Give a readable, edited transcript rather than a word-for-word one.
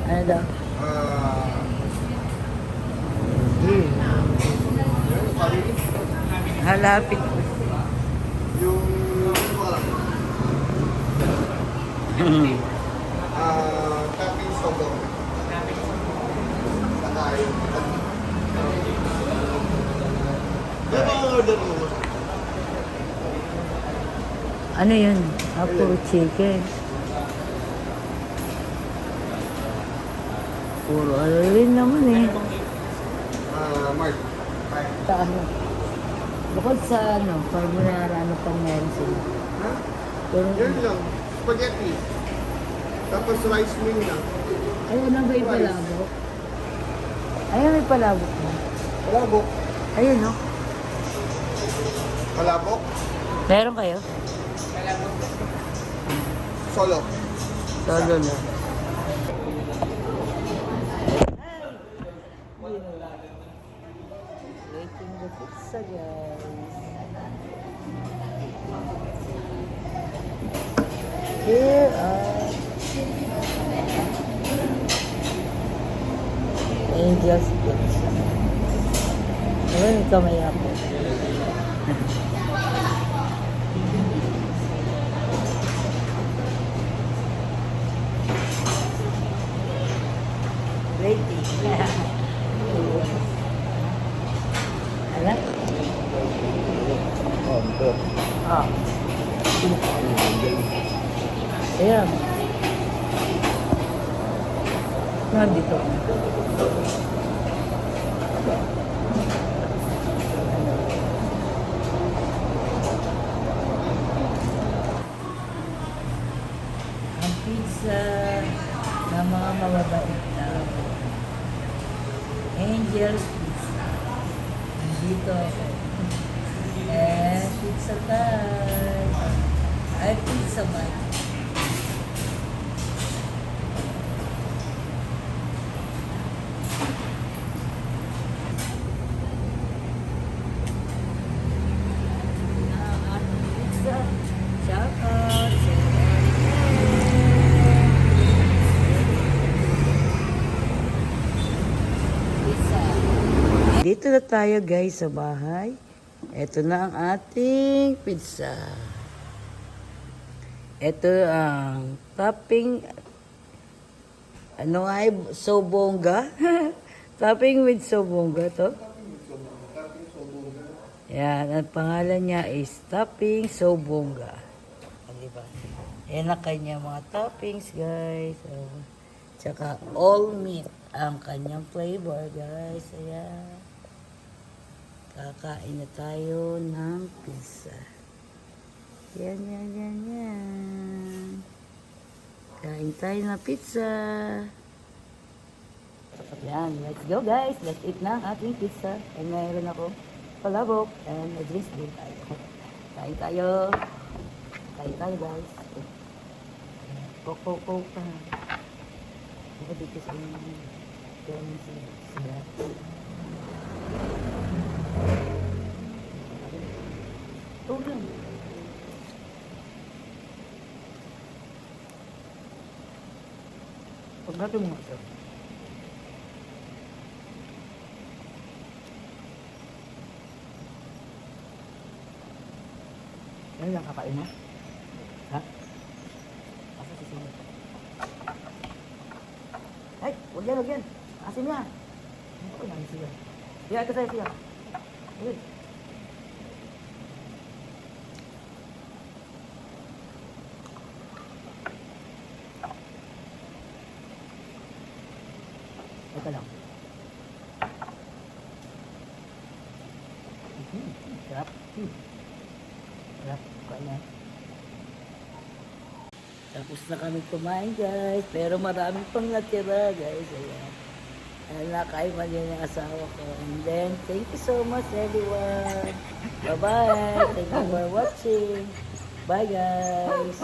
Ano daw? Ah, Hmm. yun, sabi niyo, Halapit. yung, tapping sogo. Saka yung, order mo. Ano yun? Apo chicken. Puro ano rin naman eh. Mark. Sa ano? Bukod sa ano, carbonara, ano pang meron sila? Ha? Pero, Yun lang. Spaghetti. Tapos rice wing lang. ayun na ba yung palabok? Ayun, may palabok na. Palabok. Ayun, no? Palabok. Meron kayo? Solo. Solo na. Waiting the pizza, guys. Here are Angel's Pizza. Ayun, may kamay ako. Waiting. Alam? Oh, ito. Ah. Ayan. Nandito. Ang pizza ng mga mababait na Angel's Pizza. Dito ako. And pizza time. Ay, pizza man. Ang ating pizza. Shout out sa pizza. Dito na tayo guys sa bahay. Ito na ang ating pizza. Ito ang topping. Ano nga sobongga? Topping with sobongga to. Yan, ang pangalan niya is topping sobongga. Diba? Yan ang kanyang mga toppings guys. Tsaka all meat ang kanyang flavor guys. Ayan. Kakain na tayo ng pizza. Yan, yan, yan, yan. Kain tayo ng pizza. Yan, let's go guys. Let's eat na ang ating pizza. And mayroon ako palabok and drinks din tayo. Kain tayo. Kain tayo guys. Coke pa. Ako dito sa inyo. Ganyan sila. Ito lang. Pag natin mo ito. Yan lang kakain mo? Ha? Asa si Sino? Ay! Huwag yan, huwag yan! Asin yan! Ano ko namin sila? Kaya ito sa'yo, kuya. Ayun. Ito lang. Sarap. Sarap. Kaya. Tapos na kami kumain guys. Pero marami pang natira guys. Ayan. Nakain man din yung asawa ko. And then, thank you so much everyone. Bye-bye. Thank you for watching. Bye guys.